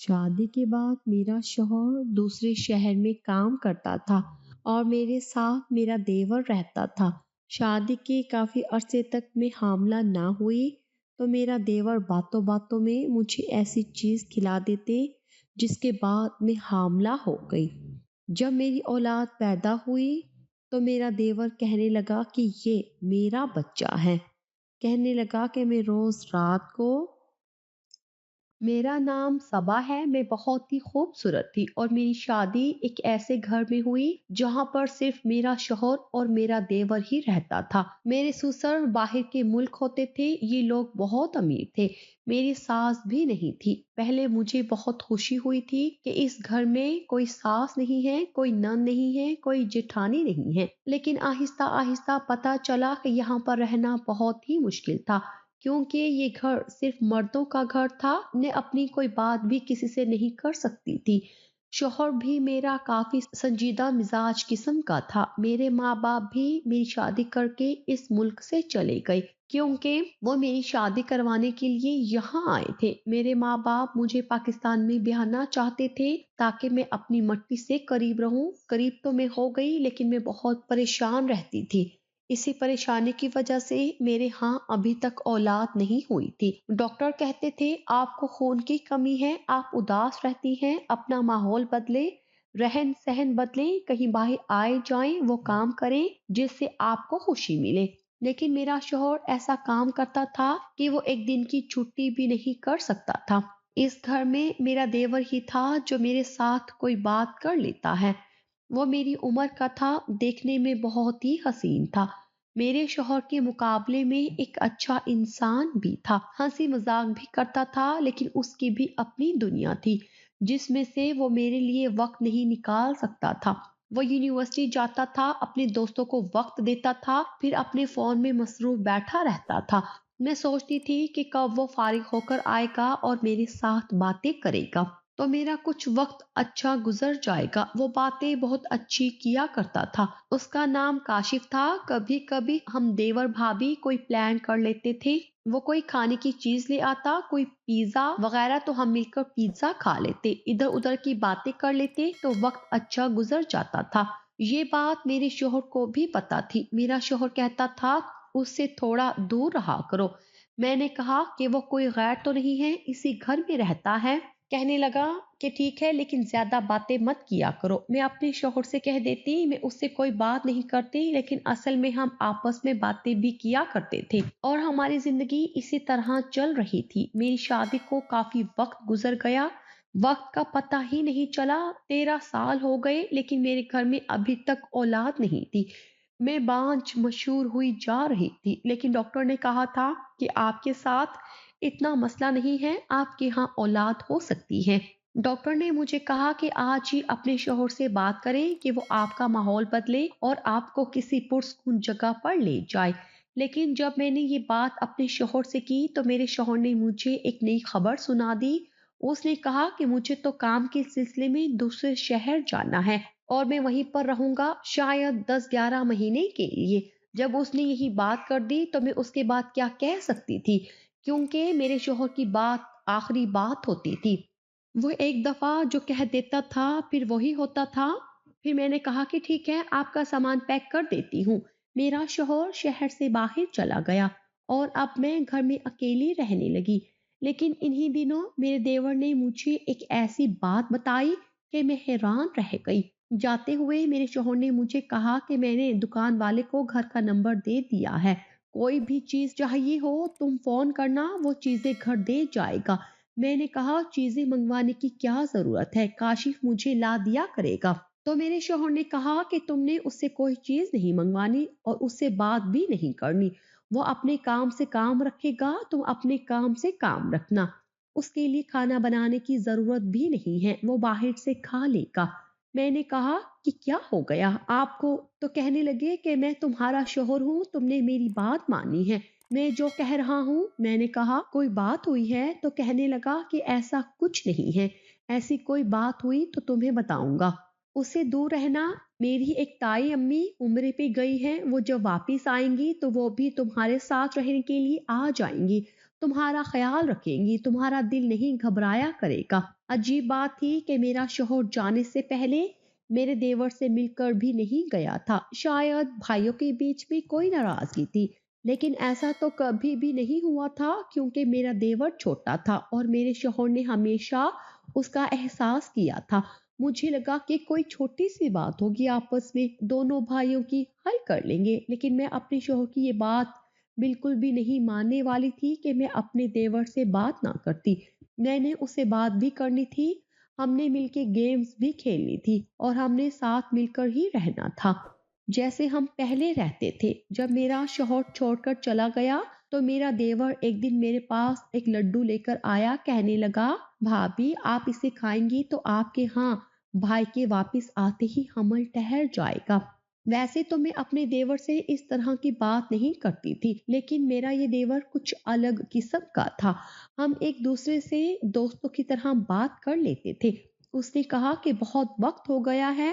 شادی کے بعد میرا شوہر دوسرے شہر میں کام کرتا تھا اور میرے ساتھ میرا دیور رہتا تھا۔ شادی کے کافی عرصے تک میں حاملہ نہ ہوئی تو میرا دیور باتوں باتوں میں مجھے ایسی چیز کھلا دیتے جس کے بعد میں حاملہ ہو گئی۔ جب میری اولاد پیدا ہوئی تو میرا دیور کہنے لگا کہ یہ میرا بچہ ہے۔ کہنے لگا کہ میں روز رات کو میرا نام صبا ہے، میں بہت ہی خوبصورت تھی اور میری شادی ایک ایسے گھر میں ہوئی جہاں پر صرف میرا شوہر اور میرا دیور ہی رہتا تھا۔ میرے سسر باہر کے ملک ہوتے تھے، یہ لوگ بہت امیر تھے، میری ساس بھی نہیں تھی۔ پہلے مجھے بہت خوشی ہوئی تھی کہ اس گھر میں کوئی ساس نہیں ہے، کوئی نند نہیں ہے، کوئی جیٹھانی نہیں ہے، لیکن آہستہ آہستہ پتہ چلا کہ یہاں پر رہنا بہت ہی مشکل تھا، کیونکہ یہ گھر صرف مردوں کا گھر تھا۔ میں اپنی کوئی بات بھی کسی سے نہیں کر سکتی تھی۔ شوہر بھی میرا کافی سنجیدہ مزاج قسم کا تھا۔ میرے ماں باپ بھی میری شادی کر کے اس ملک سے چلے گئے کیونکہ وہ میری شادی کروانے کے لیے یہاں آئے تھے۔ میرے ماں باپ مجھے پاکستان میں بیاہنا چاہتے تھے تاکہ میں اپنی مٹی سے قریب رہوں۔ قریب تو میں ہو گئی لیکن میں بہت پریشان رہتی تھی۔ اسی پریشانی کی وجہ سے میرے ہاں ابھی تک اولاد نہیں ہوئی تھی۔ ڈاکٹر کہتے تھے آپ کو خون کی کمی ہے، آپ اداس رہتی ہیں، اپنا ماحول بدلیں، رہن سہن بدلیں، کہیں باہر آئے جائیں، وہ کام کریں جس سے آپ کو خوشی ملے۔ لیکن میرا شوہر ایسا کام کرتا تھا کہ وہ ایک دن کی چھٹی بھی نہیں کر سکتا تھا۔ اس گھر میں میرا دیور ہی تھا جو میرے ساتھ کوئی بات کر لیتا ہے۔ وہ میری عمر کا تھا، دیکھنے میں بہت ہی حسین تھا، میرے شوہر کے مقابلے میں ایک اچھا انسان بھی تھا، ہنسی مذاق بھی کرتا تھا، لیکن اس کی بھی اپنی دنیا تھی جس میں سے وہ میرے لیے وقت نہیں نکال سکتا تھا۔ وہ یونیورسٹی جاتا تھا، اپنے دوستوں کو وقت دیتا تھا، پھر اپنے فون میں مصروف بیٹھا رہتا تھا۔ میں سوچتی تھی کہ کب وہ فارغ ہو کر آئے گا اور میرے ساتھ باتیں کرے گا تو میرا کچھ وقت اچھا گزر جائے گا۔ وہ باتیں بہت اچھی کیا کرتا تھا۔ اس کا نام کاشف تھا۔ کبھی کبھی ہم دیور بھابھی کوئی پلان کر لیتے تھے، وہ کوئی کھانے کی چیز لے آتا، کوئی پیزا وغیرہ، تو ہم مل کر پیزا کھا لیتے، ادھر ادھر کی باتیں کر لیتے تو وقت اچھا گزر جاتا تھا۔ یہ بات میرے شوہر کو بھی پتا تھی۔ میرا شوہر کہتا تھا اس سے تھوڑا دور رہا کرو۔ میں نے کہا کہ وہ کوئی غیر تو نہیں ہے، اسی گھر میں رہتا ہے۔ کہنے لگا کہ ٹھیک ہے لیکن زیادہ باتیں مت کیا کرو۔ میں اپنے شوہر سے کہہ دیتی میں اس سے کوئی بات نہیں کرتی، لیکن اصل میں ہم آپس میں باتیں بھی کیا کرتے تھے اور ہماری زندگی اسی طرح چل رہی تھی۔ میری شادی کو کافی وقت گزر گیا، وقت کا پتہ ہی نہیں چلا۔ 13 سال ہو گئے لیکن میرے گھر میں ابھی تک اولاد نہیں تھی۔ میں بانجھ مشہور ہوئی جا رہی تھی، لیکن ڈاکٹر نے کہا تھا کہ آپ کے ساتھ اتنا مسئلہ نہیں ہے، آپ کے ہاں اولاد ہو سکتی ہے۔ ڈاکٹر نے مجھے کہا کہ آج ہی اپنے شوہر سے بات کریں کہ وہ آپ کا ماحول بدلے اور آپ کو کسی پرسکون جگہ پر لے جائے۔ لیکن جب میں نے یہ بات اپنے شوہر سے کی تو میرے شوہر نے مجھے ایک نئی خبر سنا دی۔ اس نے کہا کہ مجھے تو کام کے سلسلے میں دوسرے شہر جانا ہے اور میں وہیں پر رہوں گا شاید 10-11 مہینے کے لیے۔ جب اس نے یہی بات کر دی تو میں اس کے بعد کیا کہہ سکتی تھی، کیونکہ میرے شوہر کی بات آخری بات ہوتی تھی۔ وہ ایک دفعہ جو کہہ دیتا تھا پھر وہی ہوتا تھا۔ پھر میں نے کہا کہ ٹھیک ہے، آپ کا سامان پیک کر دیتی ہوں۔ میرا شوہر شہر سے باہر چلا گیا اور اب میں گھر میں اکیلی رہنے لگی۔ لیکن انہی دنوں میرے دیور نے مجھے ایک ایسی بات بتائی کہ میں حیران رہ گئی۔ جاتے ہوئے میرے شوہر نے مجھے کہا کہ میں نے دکان والے کو گھر کا نمبر دے دیا ہے، کوئی بھی چیز چاہیے ہو تم فون کرنا، وہ چیزیں گھر دے جائے گا۔ میں نے کہا چیزیں منگوانے کی کیا ضرورت ہے، کاشف مجھے لا دیا کرے گا۔ تو میرے شوہر نے کہا کہ تم نے اس سے کوئی چیز نہیں منگوانی اور اس سے بات بھی نہیں کرنی، وہ اپنے کام سے کام رکھے گا، تم اپنے کام سے کام رکھنا۔ اس کے لیے کھانا بنانے کی ضرورت بھی نہیں ہے، وہ باہر سے کھا لے گا۔ میں نے کہا کہ کیا ہو گیا آپ کو؟ تو کہنے لگے کہ میں تمہارا شوہر ہوں، تم نے میری بات مانی ہے، میں جو کہہ رہا ہوں۔ میں نے کہا کوئی بات ہوئی ہے؟ تو کہنے لگا کہ ایسا کچھ نہیں ہے، ایسی کوئی بات ہوئی تو تمہیں بتاؤں گا۔ اسے دور رہنا۔ میری ایک تائی امی عمرے پہ گئی ہیں، وہ جب واپس آئیں گی تو وہ بھی تمہارے ساتھ رہنے کے لیے آ جائیں گی، تمہارا خیال رکھیں گی، تمہارا دل نہیں گھبرایا کرے گا۔ عجیب بات تھی کہ میرا شوہر جانے سے پہلے میرے دیور سے مل کر بھی نہیں گیا تھا۔ شاید بھائیوں کے بیچ میں کوئی ناراضگی تھی، لیکن ایسا تو کبھی بھی نہیں ہوا تھا کیونکہ میرا دیور چھوٹا تھا اور میرے شوہر نے ہمیشہ اس کا احساس کیا تھا۔ مجھے لگا کہ کوئی چھوٹی سی بات ہوگی آپس میں، دونوں بھائیوں کی حل کر لیں گے، لیکن میں اپنے شوہر کی یہ بات بالکل بھی نہیں ماننے والی تھی کہ میں اپنے دیور سے بات نہ کرتی۔ میں نے اسے بات بھی کرنی تھی، ہم نے مل کے گیمز بھی کھیلنی تھی اور ہم نے ساتھ مل کر ہی رہنا تھا جیسے ہم پہلے رہتے تھے۔ جب میرا شوہر چھوڑ کر چلا گیا تو میرا دیور ایک دن میرے پاس ایک لڈو لے کر آیا، کہنے لگا بھابھی آپ اسے کھائیں گی تو آپ کے ہاں بھائی کے واپس آتے ہی حمل ٹھہر جائے گا۔ ویسے تو میں اپنے دیور سے اس طرح کی بات نہیں کرتی تھی، لیکن میرا یہ دیور کچھ الگ قسم کا تھا۔ ہم ایک دوسرے سے دوستوں کی طرح بات کر لیتے تھے۔ اس نے کہا کہ بہت وقت ہو گیا ہے،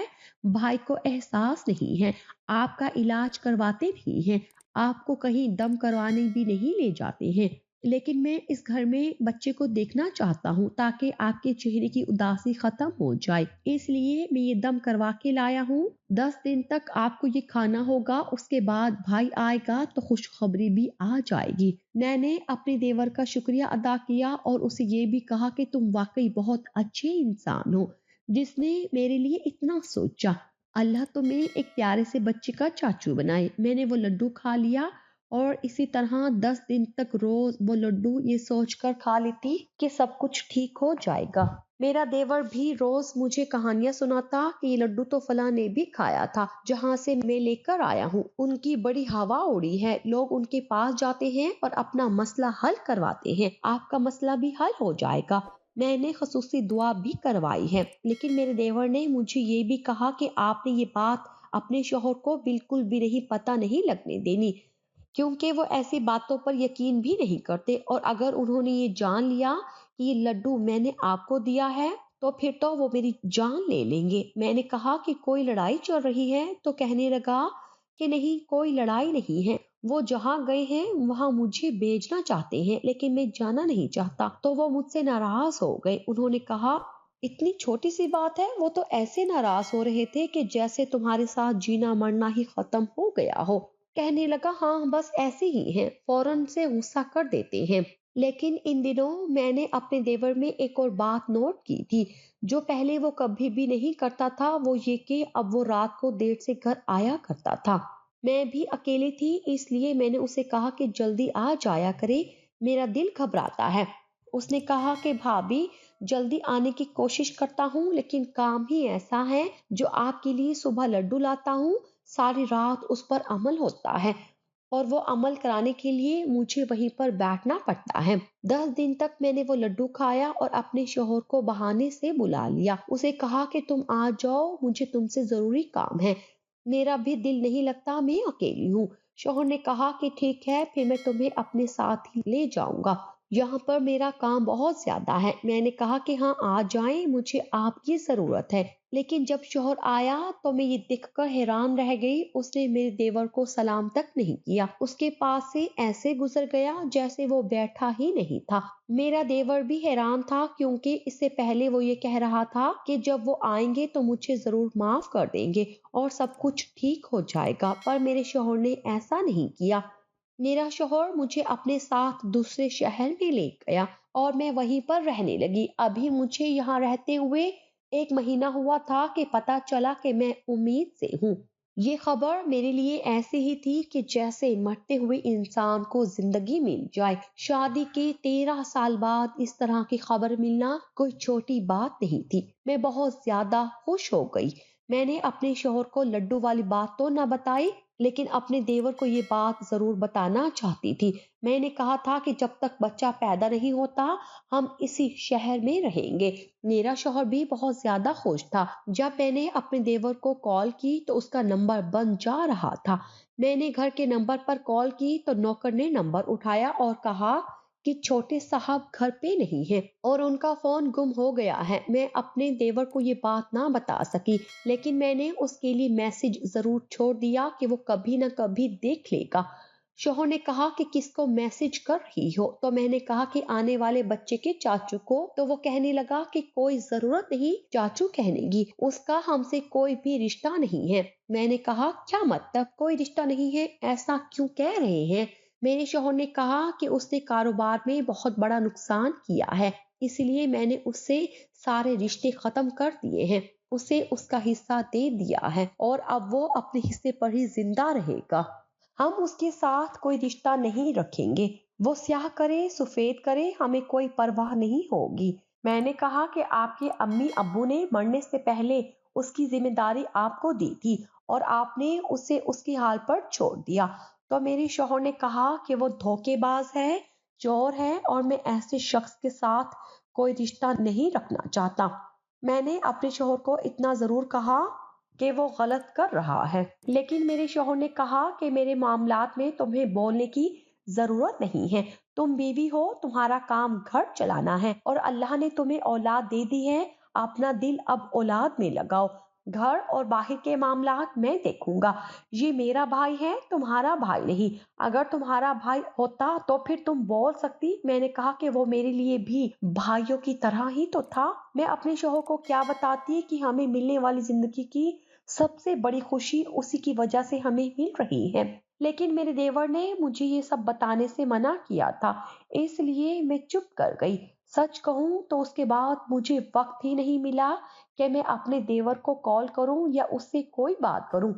بھائی کو احساس نہیں ہے، آپ کا علاج کرواتے نہیں ہیں، آپ کو کہیں دم کروانے بھی نہیں لے جاتے ہیں، لیکن میں اس گھر میں بچے کو دیکھنا چاہتا ہوں تاکہ آپ کے چہرے کی اداسی ختم ہو جائے، اس لیے میں یہ دم کروا کے لایا ہوں۔ 10 دن تک آپ کو یہ کھانا ہوگا، اس کے بعد بھائی آئے گا تو خوشخبری بھی آ جائے گی۔ میں نے اپنے دیور کا شکریہ ادا کیا اور اسے یہ بھی کہا کہ تم واقعی بہت اچھے انسان ہو جس نے میرے لیے اتنا سوچا۔ اللہ تمہیں ایک پیارے سے بچے کا چاچو بنائے۔ میں نے وہ لڈو کھا لیا اور اسی طرح 10 دن تک روز وہ لڈو یہ سوچ کر کھا لیتی کہ سب کچھ ٹھیک ہو جائے گا۔ میرا دیور بھی روز مجھے کہانیاں سناتا کہ یہ لڈو تو فلاں نے بھی کھایا تھا جہاں سے میں لے کر آیا ہوں، ان کی بڑی ہوا اڑی ہے، لوگ ان کے پاس جاتے ہیں اور اپنا مسئلہ حل کرواتے ہیں، آپ کا مسئلہ بھی حل ہو جائے گا۔ میں نے خصوصی دعا بھی کروائی ہے، لیکن میرے دیور نے مجھے یہ بھی کہا کہ آپ نے یہ بات اپنے شوہر کو بالکل بھی نہیں پتہ نہیں لگنے دینی، کیونکہ وہ ایسی باتوں پر یقین بھی نہیں کرتے، اور اگر انہوں نے یہ جان لیا کہ یہ لڈو میں نے آپ کو دیا ہے تو پھر تو وہ میری جان لے لیں گے۔ میں نے کہا کہ کوئی لڑائی چل رہی ہے تو کہنے لگا کہ نہیں، کوئی لڑائی نہیں ہے، وہ جہاں گئے ہیں وہاں مجھے بھیجنا چاہتے ہیں لیکن میں جانا نہیں چاہتا، تو وہ مجھ سے ناراض ہو گئے۔ انہوں نے کہا اتنی چھوٹی سی بات ہے، وہ تو ایسے ناراض ہو رہے تھے کہ جیسے تمہارے ساتھ جینا مرنا ہی ختم ہو گیا ہو۔ کہنے لگا ہاں بس ایسے ہی ہیں، فوراً سے غصہ کر دیتے ہیں۔ لیکن ان دنوں میں نے اپنے دیور میں ایک اور بات نوٹ کی تھی جو پہلے وہ کبھی بھی نہیں کرتا تھا، وہ یہ کہ اب وہ رات کو دیر سے گھر آیا کرتا تھا۔ میں بھی اکیلی تھی، اس لیے میں نے اسے کہا کہ جلدی آ جایا کرے، میرا دل گھبراتا ہے۔ اس نے کہا کہ بھابھی جلدی آنے کی کوشش کرتا ہوں لیکن کام ہی ایسا ہے، جو آپ کے لیے صبح لڈو لاتا ہوں ساری رات اس پر عمل ہوتا ہے اور وہ عمل کرانے کے لیے مجھے وہیں پر بیٹھنا پڑتا ہے۔ 10 دن تک میں نے وہ لڈو کھایا اور اپنے شوہر کو بہانے سے بلا لیا، اسے کہا کہ تم آ جاؤ، مجھے تم سے ضروری کام ہے، میرا بھی دل نہیں لگتا، میں اکیلی ہوں۔ شوہر نے کہا کہ ٹھیک ہے، پھر میں تمہیں اپنے ساتھ ہی لے جاؤں گا، یہاں پر میرا کام بہت زیادہ ہے۔ میں نے کہا کہ ہاں آ جائیں، مجھے آپ کی ضرورت ہے۔ لیکن جب شوہر آیا تو میں یہ دیکھ کر حیران رہ گئی، اس نے میرے دیور کو سلام تک نہیں کیا، اس کے پاس سے ایسے گزر گیا جیسے وہ بیٹھا ہی نہیں تھا۔ میرا دیور بھی حیران تھا کیونکہ اس سے پہلے وہ یہ کہہ رہا تھا کہ جب وہ آئیں گے تو مجھے ضرور معاف کر دیں گے اور سب کچھ ٹھیک ہو جائے گا، پر میرے شوہر نے ایسا نہیں کیا۔ میرا شوہر مجھے اپنے ساتھ دوسرے شہر میں لے گیا اور میں وہیں پر رہنے لگی۔ ابھی مجھے یہاں رہتے ہوئے 1 مہینہ ہوا تھا کہ پتہ چلا کہ میں امید سے ہوں۔ یہ خبر میرے لیے ایسی ہی تھی کہ جیسے مرتے ہوئے انسان کو زندگی مل جائے۔ شادی کے 13 سال بعد اس طرح کی خبر ملنا کوئی چھوٹی بات نہیں تھی۔ میں بہت زیادہ خوش ہو گئی۔ میں نے اپنے شوہر کو لڈو والی بات تو نہ بتائی، لیکن اپنے دیور کو یہ بات ضرور بتانا چاہتی تھی۔ میں نے کہا تھا کہ جب تک بچہ پیدا نہیں ہوتا ہم اسی شہر میں رہیں گے۔ میرا شوہر بھی بہت زیادہ خوش تھا۔ جب میں نے اپنے دیور کو کال کی تو اس کا نمبر بند جا رہا تھا۔ میں نے گھر کے نمبر پر کال کی تو نوکر نے نمبر اٹھایا اور کہا کہ چھوٹے صاحب گھر پہ نہیں ہیں اور ان کا فون گم ہو گیا ہے۔ میں اپنے دیور کو یہ بات نہ بتا سکی، لیکن میں نے اس کے لیے میسج ضرور چھوڑ دیا کہ وہ کبھی نہ کبھی دیکھ لے گا۔ शौहर ने कहा कि किसको मैसेज कर रही हो? तो मैंने कहा कि आने वाले बच्चे के चाचू को। तो वो कहने लगा कि कोई जरूरत नहीं चाचू कहने की, उसका हमसे कोई भी रिश्ता नहीं है। मैंने कहा क्या मतलब कोई रिश्ता नहीं है, ऐसा क्यों कह रहे हैं? मेरे शौहर ने कहा कि उसने कारोबार में बहुत बड़ा नुकसान किया है, इसलिए मैंने उससे सारे रिश्ते खत्म कर दिए हैं, उसे उसका हिस्सा दे दिया है और अब वो अपने हिस्से पर ही जिंदा रहेगा। हम उसके साथ कोई रिश्ता नहीं रखेंगे, वो स्याह करे सफेद करे हमें कोई परवाह नहीं होगी। मैंने कहा कि आपके अम्मी अब्बू ने मरने से पहले उसकी जिम्मेदारी आपको दी थी और आपने उसे उसके हाल पर छोड़ दिया। तो मेरे शौहर ने कहा कि वो धोखेबाज है, चोर है और मैं ऐसे शख्स के साथ कोई रिश्ता नहीं रखना चाहता। मैंने अपने शौहर को इतना जरूर कहा कि वो गलत कर रहा है, लेकिन मेरे शौहर ने कहा कि मेरे मामलात में तुम्हें बोलने की जरूरत नहीं है, तुम बीवी हो, तुम्हारा काम घर चलाना है और अल्लाह ने तुम्हें औलाद दे दी है, अपना दिल अब औलाद में लगाओ, घर और बाहर के मामलात मैं देखूंगा। ये मेरा भाई है, तुम्हारा भाई नहीं। अगर तुम्हारा भाई होता तो फिर तुम बोल सकती। मैंने कहा कि वो मेरे लिए भी भाइयों की तरह ही तो था। मैं अपने शौहर को क्या बताती कि हमें मिलने वाली जिंदगी की सबसे बड़ी खुशी उसी की वजह से हमें मिल रही है। लेकिन मेरे देवर ने मुझे ये सब बताने से मना किया था, इसलिए मैं चुप कर गई। सच कहूं तो उसके बाद मुझे वक्त ही नहीं मिला कि मैं अपने देवर को कॉल करूं या उससे कोई बात करूं।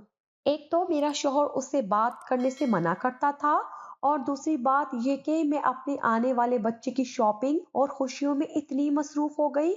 एक तो मेरा शौहर उससे बात करने से मना करता था और दूसरी बात ये कि मैं अपने आने वाले बच्चे की शॉपिंग और खुशियों में इतनी मसरूफ हो गई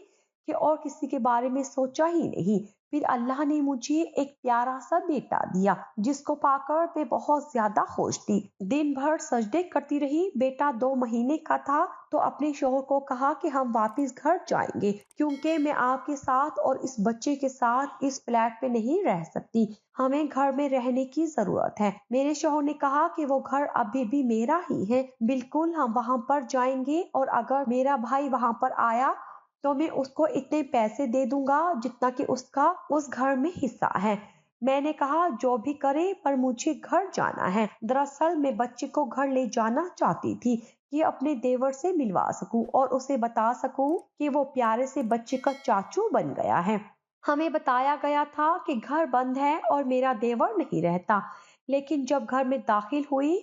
कि और किसी के बारे में सोचा ही नहीं। फिर अल्लाह ने मुझे एक प्यारा सा बेटा दिया जिसको पाकर मैं बहुत ज्यादा खुश थी। दिन भर सजदे करती रही। बेटा 2 महीने का था तो अपने शौहर को कहा कि हम वापस घर जाएंगे क्योंकि मैं आपके साथ और इस बच्चे के साथ इस फ्लैट में नहीं रह सकती, हमें घर में रहने की जरूरत है। मेरे शौहर ने कहा कि वो घर अभी भी मेरा ही है, बिल्कुल हम वहां पर जाएंगे और अगर मेरा भाई वहां पर आया तो मैं उसको इतने पैसे दे दूंगा जितना कि उसका उस घर में हिस्सा है। मैंने कहा जो भी करे पर मुझे घर जाना है। दरअसल मैं बच्चे को घर ले जाना चाहती थी कि अपने देवर से मिलवा सकूं और उसे बता सकूं कि वो प्यारे से बच्चे का चाचू बन गया है। हमें बताया गया था कि घर बंद है और मेरा देवर नहीं रहता, लेकिन जब घर में दाखिल हुई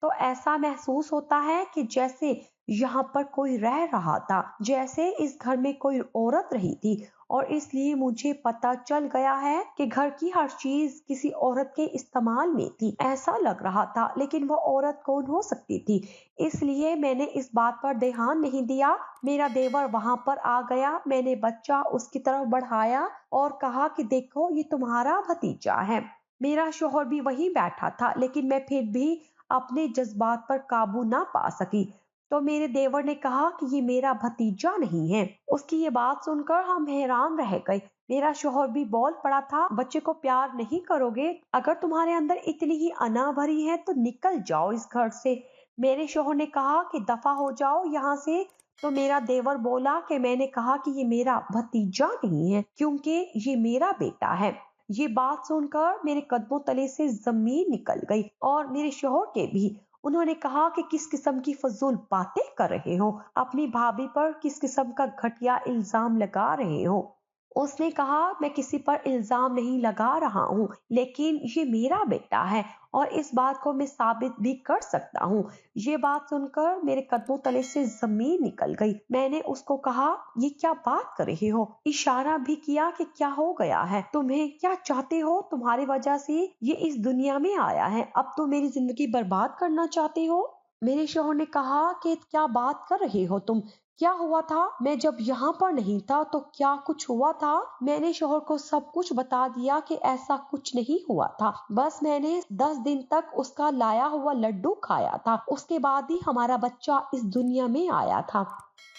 तो ऐसा महसूस होता है कि जैसे यहाँ पर कोई रह रहा था, जैसे इस घर में कोई औरत रही थी। और इसलिए मुझे पता चल गया है कि घर की हर चीज किसी औरत के इस्तेमाल में थी, ऐसा लग रहा था। लेकिन वो औरत कौन हो सकती थी, इसलिए मैंने इस बात पर ध्यान नहीं दिया। मेरा देवर वहां पर आ गया, मैंने बच्चा उसकी तरफ बढ़ाया और कहा कि देखो ये तुम्हारा भतीजा है। मेरा शौहर भी वहीं बैठा था, लेकिन मैं फिर भी अपने जज्बात पर काबू ना पा सकी। तो मेरे देवर ने कहा कि ये मेरा भतीजा नहीं है। उसकी ये बात सुनकर हम हैरान रह गए। मेरा शौहर भी बोल पड़ा था, बच्चे को प्यार नहीं करोगे? अगर तुम्हारे अंदर इतनी ही अना भरी है तो निकल जाओ इस घर से। मेरे शौहर ने कहा कि दफा हो जाओ यहाँ से। तो मेरा देवर बोला कि मैंने कहा कि ये मेरा भतीजा नहीं है क्योंकि ये मेरा बेटा है। ये बात सुनकर मेरे कदमों तले से जमीन निकल गई और मेरे शौहर के भी। उन्होंने कहा कि किस किस्म की फजूल बातें कर रहे हो, अपनी भाभी पर किस किस्म का घटिया इल्जाम लगा रहे हो। उसने कहा मैं किसी पर इल्जाम नहीं लगा रहा हूँ, लेकिन ये मेरा बेटा है और इस बात को मैं साबित भी कर सकता हूँ। ये बात सुनकर मेरे कदमों तले से जमीन निकल गई। मैंने उसको कहा ये क्या बात कर रहे हो, इशारा भी किया कि क्या हो गया है, तुम्हें क्या चाहते हो, तुम्हारी वजह से ये इस दुनिया में आया है, अब तुम मेरी जिंदगी बर्बाद करना चाहते हो। मेरे शौहर ने कहा कि क्या बात कर रहे हो तुम, क्या हुआ था, मैं जब यहाँ पर नहीं था तो क्या कुछ हुआ था? मैंने शौहर को सब कुछ बता दिया कि ऐसा कुछ नहीं हुआ था, बस मैंने 10 दिन तक उसका लाया हुआ लड्डू खाया था, उसके बाद ही हमारा बच्चा इस दुनिया में आया था।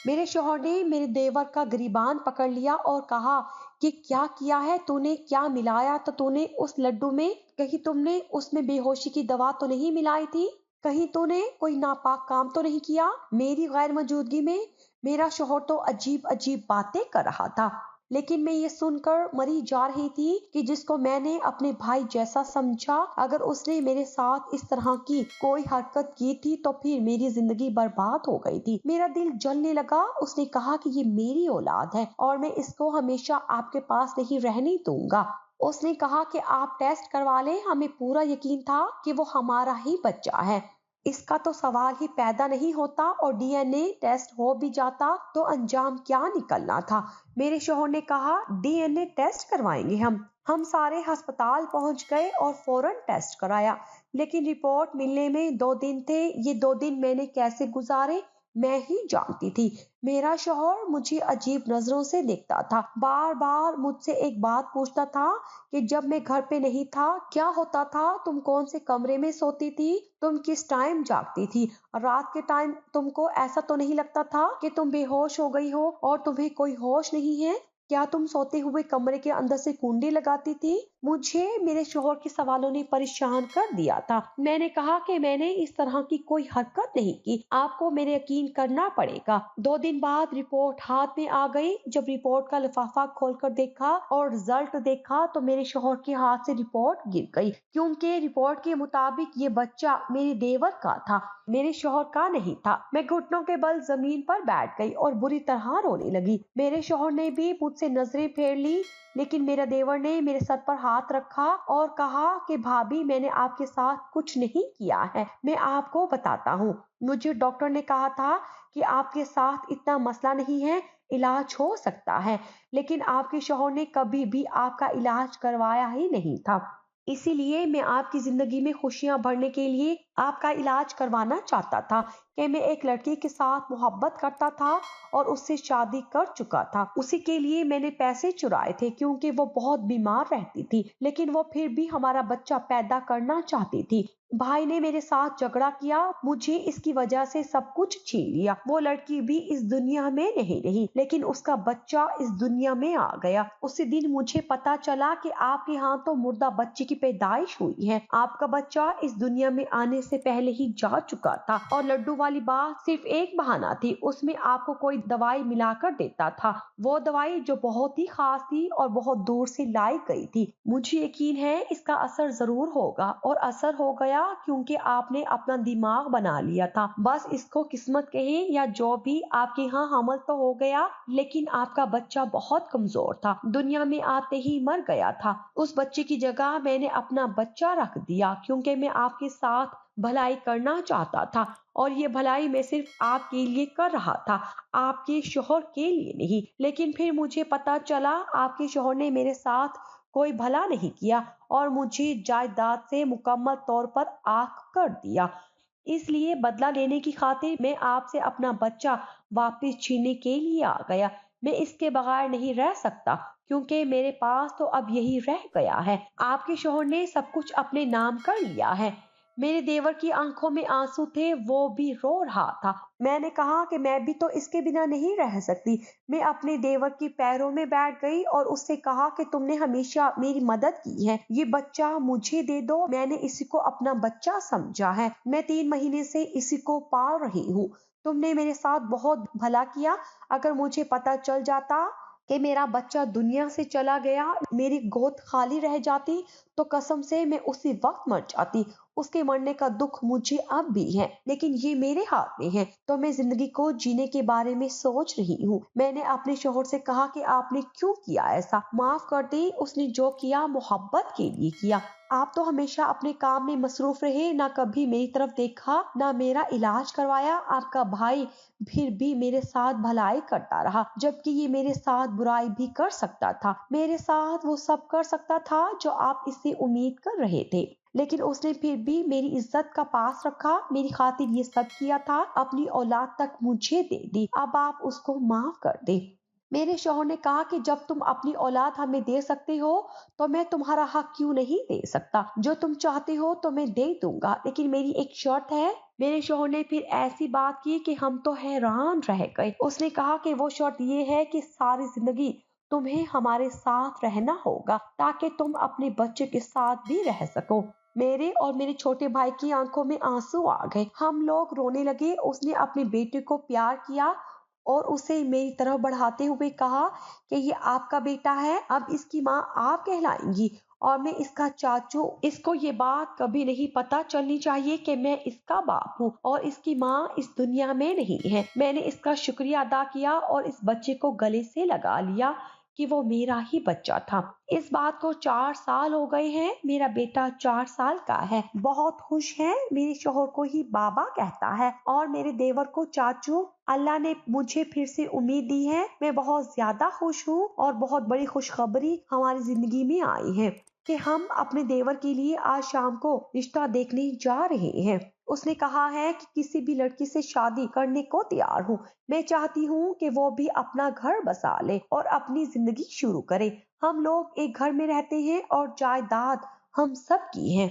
मेरे शौहर ने मेरे देवर का गिरीबान पकड़ लिया और कहा कि क्या किया है तूने, क्या मिलाया तो तूने उस लड्डू में, कहीं तुमने उसमें बेहोशी की दवा तो नहीं मिलाई थी, कहीं तूने कोई नापाक काम तो नहीं किया मेरी गैर मौजूदगी में? मेरा शौहर तो अजीब अजीब बातें कर रहा था। लेकिन मैं ये सुनकर मरी जा रही थी कि जिसको मैंने अपने भाई जैसा समझा, अगर उसने मेरे साथ इस तरह की कोई हरकत की थी तो फिर मेरी जिंदगी बर्बाद हो गई थी। मेरा दिल जलने लगा। उसने कहा कि ये मेरी औलाद है और मैं इसको हमेशा आपके पास नहीं रहने दूंगा। उसने कहा कि आप टेस्ट करवा लें, हमें पूरा यकीन था कि वो हमारा ही बच्चा है। इसका तो सवाल ही पैदा नहीं होता, और डीएनए टेस्ट हो भी जाता तो अंजाम क्या निकलना था। मेरे शोहर ने कहा, डीएनए टेस्ट करवाएंगे हम सारे अस्पताल पहुंच गए और फौरन टेस्ट कराया, लेकिन रिपोर्ट मिलने में 2 दिन थे। ये 2 दिन मैंने कैसे गुजारे मैं ही जानती थी। मेरा शौहर मुझे अजीब नजरों से देखता था, बार बार मुझसे एक बात पूछता था कि जब मैं घर पे नहीं था क्या होता था, तुम कौन से कमरे में सोती थी, तुम किस टाइम जागती थी, रात के टाइम तुमको ऐसा तो नहीं लगता था कि तुम बेहोश हो गई हो और तुम्हें कोई होश नहीं है, क्या तुम सोते हुए कमरे के अंदर से कुंडी लगाती थी। मुझे मेरे शोहर के सवालों ने परेशान कर दिया था। मैंने कहा कि मैंने इस तरह की कोई हरकत नहीं की, आपको मेरे यकीन करना पड़ेगा। 2 दिन बाद रिपोर्ट हाथ में आ गई। जब रिपोर्ट का लिफाफा खोलकर देखा और रिजल्ट देखा तो मेरे शोहर के हाथ से रिपोर्ट गिर गई, क्योंकि रिपोर्ट के मुताबिक ये बच्चा मेरे देवर का था, मेरे शोहर का नहीं था। मैं घुटनों के बल जमीन पर बैठ गई और बुरी तरह रोने लगी। मेरे शोहर ने भी मुझसे नजरें फेर ली, लेकिन मेरे देवर ने मेरे सर पर हाथ रखा और कहा कि भाभी, मैंने आपके साथ कुछ नहीं किया है, मैं आपको बताता हूँ। मुझे डॉक्टर ने कहा था कि आपके साथ इतना मसला नहीं है, इलाज हो सकता है, लेकिन आपके शौहर ने कभी भी आपका इलाज करवाया ही नहीं था। इसीलिए मैं आपकी जिंदगी में खुशियां भरने के लिए आपका इलाज करवाना चाहता था कि मैं एक लड़की के साथ मोहब्बत करता था और उससे शादी कर चुका था। उसी के लिए मैंने पैसे चुराए थे, क्योंकि वो बहुत बीमार रहती थी, लेकिन वो फिर भी हमारा बच्चा पैदा करना चाहती थी। भाई ने मेरे साथ झगड़ा किया, मुझे इसकी वजह से सब कुछ छीन लिया। वो लड़की भी इस दुनिया में नहीं रही, लेकिन उसका बच्चा इस दुनिया में आ गया। उसी दिन मुझे पता चला कि आपके यहाँ तो मुर्दा बच्चे की पैदाइश हुई है, आपका बच्चा इस दुनिया में आने से पहले ही जा चुका था, और लड्डू वाली बात सिर्फ एक बहाना थी, उसमें आपको कोई दवाई मिलाकर देता था, वो दवाई जो बहुत ही खास थी और बहुत दूर से लाई गई थी। मुझे यकीन है इसका असर जरूर होगा, और असर हो गया, क्योंकि आपने अपना दिमाग बना लिया था। बस इसको किस्मत कहे या जो भी, आपके यहाँ हमल तो हो गया, लेकिन आपका बच्चा बहुत कमजोर था, दुनिया में आते ही मर गया था। उस बच्चे की जगह मैंने अपना बच्चा रख दिया, क्योंकि मैं आपके साथ भलाई करना चाहता था, और ये भलाई मैं सिर्फ आपके लिए कर रहा था, आपके शोहर के लिए नहीं। लेकिन फिर मुझे पता चला आपके शोहर ने मेरे साथ कोई भला नहीं किया और मुझे जायदाद से मुकम्मल तौर पर आग कर दिया। इसलिए बदला लेने की खातिर मैं आपसे अपना बच्चा वापस छीनने के लिए आ गया। मैं इसके बगैर नहीं रह सकता, क्योंकि मेरे पास तो अब यही रह गया है। आपके शोहर ने सब कुछ अपने नाम कर लिया है। मेरे देवर की आंखों में आंसू थे, वो भी रो रहा था। मैंने कहा कि मैं भी तो इसके बिना नहीं रह सकती। मैं अपने देवर के पैरों में बैठ गई और उससे कहा कि तुमने हमेशा मेरी मदद की है, ये बच्चा मुझे दे दो, मैंने इसी को अपना बच्चा समझा है, मैं 3 महीने से इसी को पाल रही हूँ। तुमने मेरे साथ बहुत भला किया। अगर मुझे पता चल जाता कि मेरा बच्चा दुनिया से चला गया, मेरी गोद खाली रह जाती, तो कसम से मैं उसी वक्त मर जाती। उसके मरने का दुख मुझे अब भी है, लेकिन ये मेरे हाथ में है, तो मैं जिंदगी को जीने के बारे में सोच रही हूँ। मैंने अपने शोहर से कहा कि आपने क्यों किया ऐसा, माफ कर दे, उसने जो किया मोहब्बत के लिए किया। आप तो हमेशा अपने काम में मसरूफ रहे, ना कभी मेरी तरफ देखा, ना मेरा इलाज करवाया। आपका भाई फिर भी मेरे साथ भलाई करता रहा, जबकि ये मेरे साथ बुराई भी कर सकता था। मेरे साथ वो सब कर सकता था जो आप इससे उम्मीद कर रहे थे, लेकिन उसने फिर भी मेरी इज्जत का पास रखा, मेरी खातिर ये सब किया था, अपनी औलाद तक मुझे दे दी। अब आप उसको माफ कर दे। मेरे शौहर ने कहा कि जब तुम अपनी औलाद हमें दे सकते हो, तो मैं तुम्हारा हक क्यों नहीं दे सकता। जो तुम चाहते हो तो मैं दे दूंगा, लेकिन मेरी एक शर्त है। मेरे शौहर ने फिर ऐसी बात की कि हम तो हैरान रह गए। उसने कहा कि वो शर्त ये है कि सारी जिंदगी तुम्हें हमारे साथ रहना होगा, ताकि तुम अपने बच्चे के साथ भी रह सको। मेरे और मेरे छोटे भाई की आंखों में आंसू आ गए, हम लोग रोने लगे। उसने अपने बेटे को प्यार किया और उसे मेरी तरफ बढ़ाते हुए कहा कि ये आपका बेटा है, अब इसकी माँ आप कहलाएंगी और मैं इसका चाचू। इसको ये बात कभी नहीं पता चलनी चाहिए कि मैं इसका बाप हूँ और इसकी माँ इस दुनिया में नहीं है। मैंने इसका शुक्रिया अदा किया और इस बच्चे को गले से लगा लिया कि वो मेरा ही बच्चा था। इस बात को 4 साल हो गए हैं। मेरा बेटा 4 साल का है, बहुत खुश है, मेरे शोहर को ही बाबा कहता है और मेरे देवर को चाचू। अल्लाह ने मुझे फिर से उम्मीद दी है। मैं बहुत ज्यादा खुश हूँ और बहुत बड़ी खुशखबरी हमारी जिंदगी में आई है कि हम अपने देवर के लिए आज शाम को रिश्ता देखने जा रहे हैं। उसने कहा है कि किसी भी लड़की से शादी करने को तैयार हूँ। मैं चाहती हूँ कि वो भी अपना घर बसा ले और अपनी जिंदगी शुरू करे। हम लोग एक घर में रहते हैं और जायदाद हम सब की है।